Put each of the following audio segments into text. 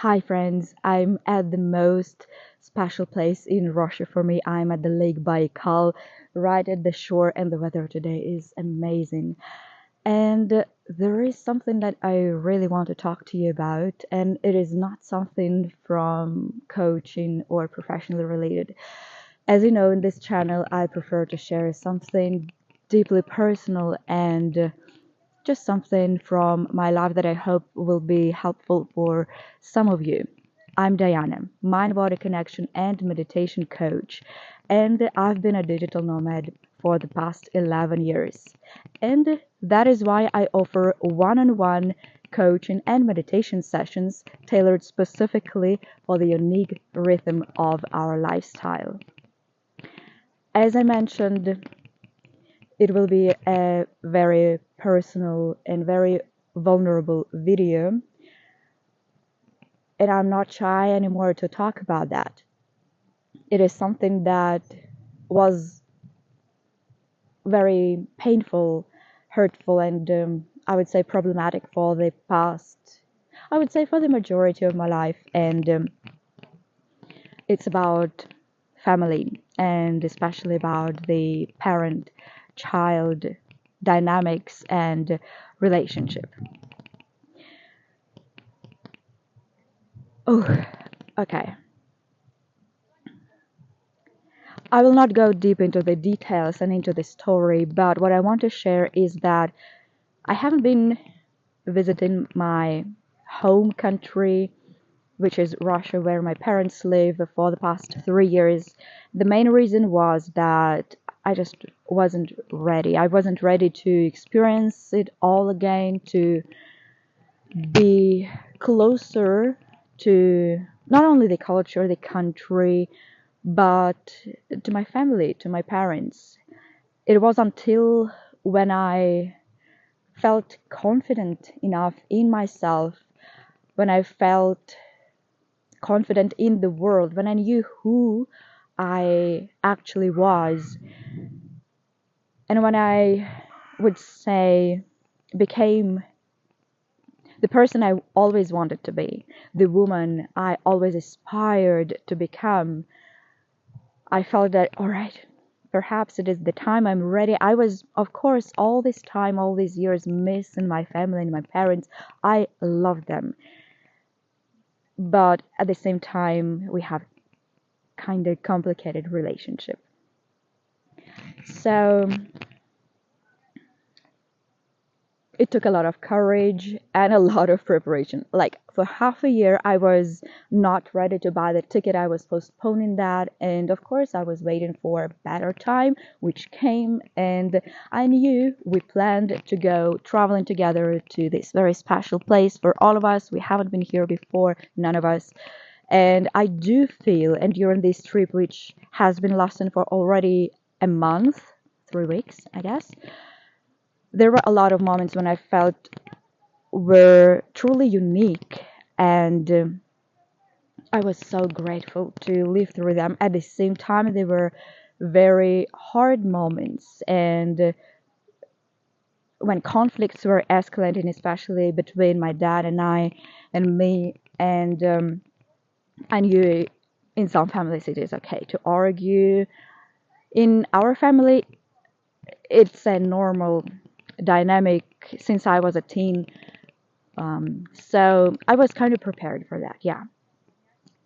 Hi friends, I'm at the most special place in Russia for me. I'm at the Lake Baikal, right at the shore, and the weather today is amazing. And there is something that I really want to talk to you about, and it is not something from coaching or professionally related. As you know, in this channel, I prefer to share something deeply personal and just something from my life that I hope will be helpful for some of you. I'm Diana, mind body connection and meditation coach, and I've been a digital nomad for the past 11 years. And that is why I offer one on one coaching and meditation sessions tailored specifically for the unique rhythm of our lifestyle. As I mentioned, it will be a very personal and very vulnerable video, and I'm not shy anymore to talk about that. It is something that was very painful, hurtful, and I would say problematic for the past, I would say for the majority of my life. And it's about family and especially about the parent child dynamics and relationship. Oh, okay. I will not go deep into the details and into the story, but what I want to share is that I haven't been visiting my home country, which is Russia, where my parents live, for the past 3 years. The main reason was that I just wasn't ready. I wasn't ready to experience it all again, to be closer to not only the culture, the country, but to my family, to my parents. It was until when I felt confident enough in myself, when I felt confident in the world, when I knew who I actually was, and when I would say became the person I always wanted to be, the woman I always aspired to become. I felt that, all right, perhaps it is the time I'm ready. I was, of course, all this time, all these years, missing my family and my parents. I love them. But at the same time, we have kind of complicated relationship. So it took a lot of courage and a lot of preparation. Like for half a year, I was not ready to buy the ticket. I was postponing that. And of course, I was waiting for a better time, which came. And I knew we planned to go traveling together to this very special place for all of us. We haven't been here before, none of us. And I do feel, and during this trip, which has been lasting for already a month, 3 weeks, I guess, there were a lot of moments when I felt were truly unique, and I was so grateful to live through them. At the same time, they were very hard moments, and when conflicts were escalating, especially between my dad and I and me, and I knew in some families it is okay to argue. In our family, it's a normal dynamic since I was a teen. So I was kind of prepared for that, yeah.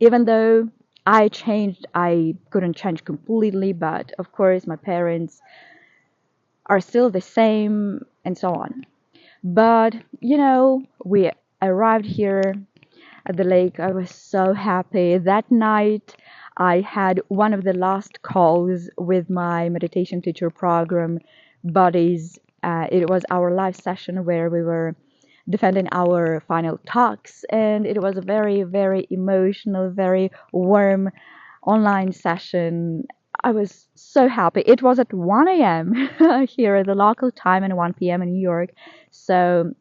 Even though I changed, I couldn't change completely, but of course my parents are still the same and so on. But, we arrived here at the lake. I was so happy. That night, I had one of the last calls with my meditation teacher program buddies. It was our live session where we were defending our final talks, and it was a very, very emotional, very warm online session. I was so happy. It was at 1 a.m. here at the local time and 1 p.m. in New York. So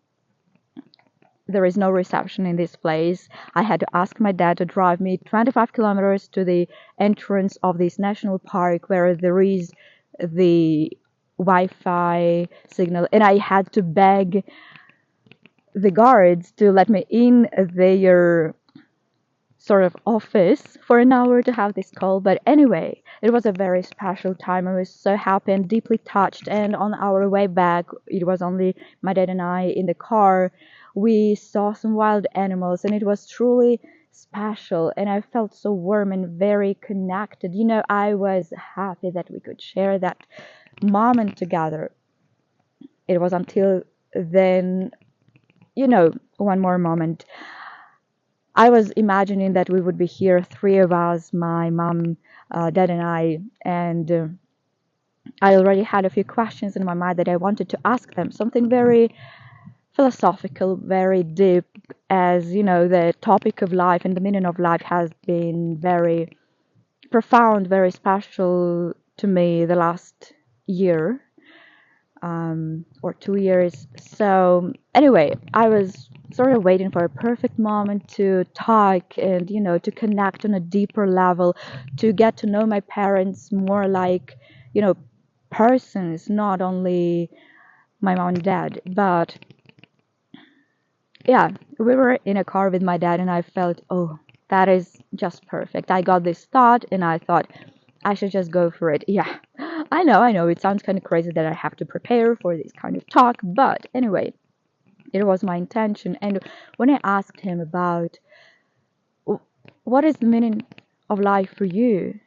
there is no reception in this place. I had to ask my dad to drive me 25 kilometers to the entrance of this national park where there is the Wi-Fi signal, and I had to beg the guards to let me in their sort of office for an hour to have this call. But anyway, it was a very special time. I was so happy and deeply touched. And on our way back, it was only my dad and I in the car. We saw some wild animals, and it was truly special. And I felt so warm and very connected. I was happy that we could share that moment together. It was until then, one more moment. I was imagining that we would be here, three of us, my mom, dad, and I, and I already had a few questions in my mind that I wanted to ask them. Something very philosophical, very deep, as the topic of life and the meaning of life has been very profound, very special to me the last year. Or 2 years. So anyway, I was sort of waiting for a perfect moment to talk and to connect on a deeper level, to get to know my parents more like persons, not only my mom and dad. But yeah, we were in a car with my dad, and I felt, oh, that is just perfect. I got this thought, and I thought I should just go for it. Yeah, I know, it sounds kind of crazy that I have to prepare for this kind of talk, but anyway, it was my intention. And when I asked him about what is the meaning of life for you,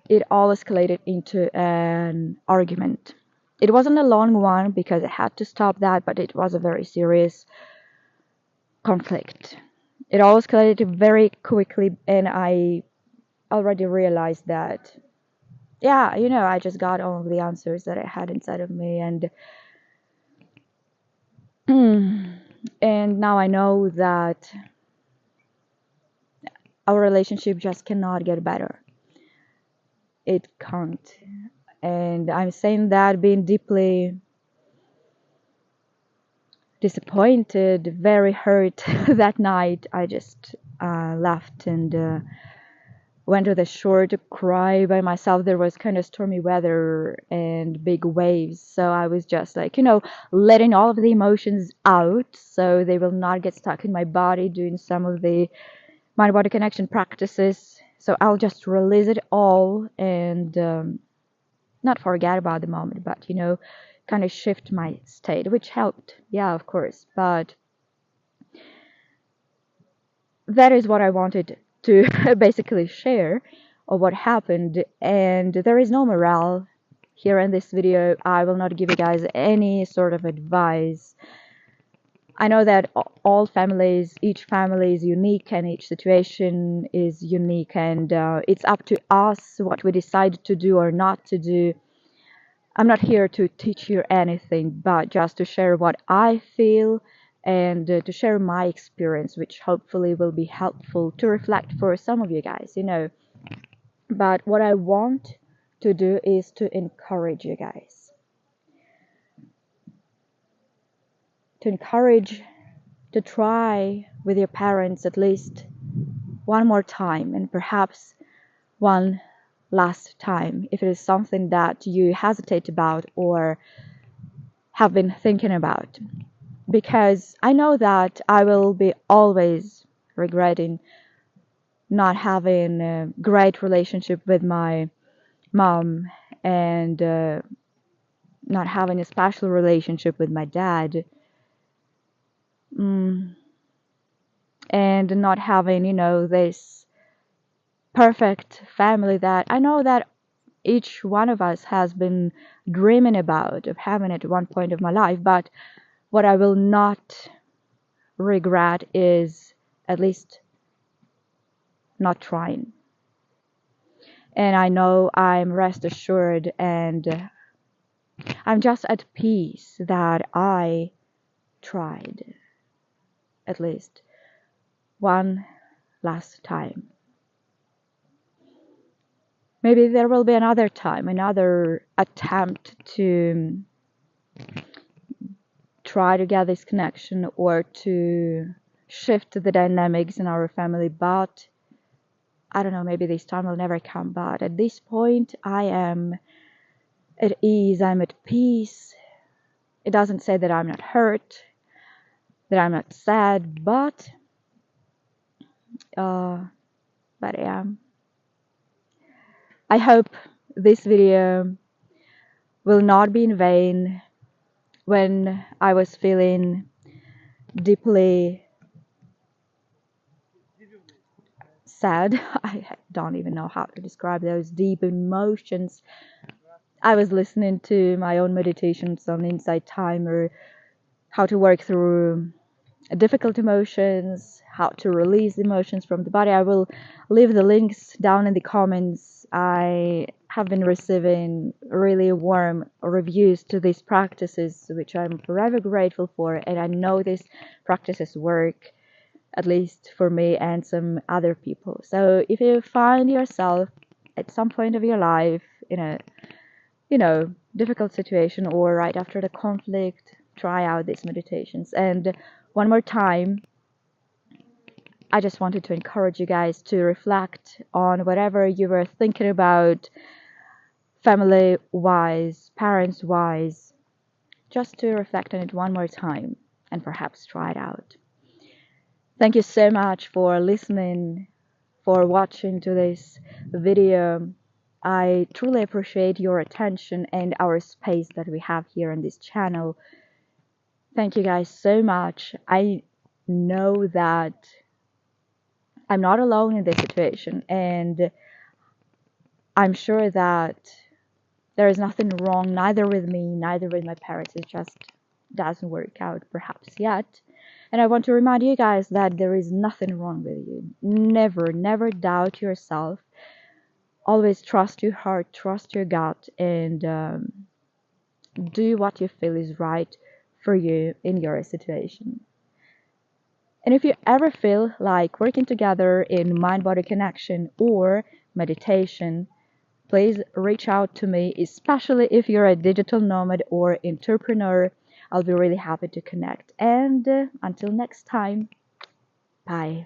it all escalated into an argument. It wasn't a long one because I had to stop that, but it was a very serious conflict. It all escalated very quickly, and I already realized that, yeah, I just got all of the answers that I had inside of me, and and now I know that our relationship just cannot get better. It can't. And I'm saying that being deeply disappointed, very hurt that night. I just left and went to the shore to cry by myself. There was kind of stormy weather and big waves, so I was just like, letting all of the emotions out so they will not get stuck in my body, doing some of the mind body connection practices. So I'll just release it all and not forget about the moment, but kind of shift my state, which helped. Yeah, of course. But that is what I wanted to basically share of what happened. And there is no morale here in this video. I will not give you guys any sort of advice. I know that all families, each family is unique, and each situation is unique, and it's up to us what we decide to do or not to do. I'm not here to teach you anything, but just to share what I feel and to share my experience, which hopefully will be helpful to reflect for some of you guys, But what I want to do is to encourage you guys. To encourage to try with your parents at least one more time, and perhaps one last time, if it is something that you hesitate about or have been thinking about. Because I know that I will be always regretting not having a great relationship with my mom and not having a special relationship with my dad. And not having, this perfect family that I know that each one of us has been dreaming about of having at one point of my life. But what I will not regret is at least not trying. And I know I'm rest assured and I'm just at peace that I tried at least one last time. Maybe there will be another time, another attempt to try to get this connection or to shift the dynamics in our family, but I don't know, maybe this time will never come. But at this point, I am at ease, I'm at peace. It doesn't say that I'm not hurt, that I'm not sad, but Uh, but yeah, I hope this video will not be in vain. When I was feeling deeply sad, I don't even know how to describe those deep emotions. I was listening to my own meditations on Insight Timer, how to work through difficult emotions, how to release emotions from the body. I will leave the links down in the comments. I have been receiving really warm reviews to these practices, which I'm forever grateful for, and I know these practices work, at least for me and some other people. So if you find yourself at some point of your life in a difficult situation or right after the conflict, try out these meditations. And one more time, I just wanted to encourage you guys to reflect on whatever you were thinking about, family wise, parents wise, just to reflect on it one more time and perhaps try it out. Thank you so much for listening, for watching to this video. I truly appreciate your attention and our space that we have here on this channel. Thank you guys so much. I know that I'm not alone in this situation, and I'm sure that there is nothing wrong, neither with me, neither with my parents. It just doesn't work out, perhaps yet. And I want to remind you guys that there is nothing wrong with you. Never, never doubt yourself. Always trust your heart, trust your gut, and do what you feel is right for you in your situation. And if you ever feel like working together in mind-body connection or meditation, please reach out to me, especially if you're a digital nomad or entrepreneur. I'll be really happy to connect. And until next time, bye.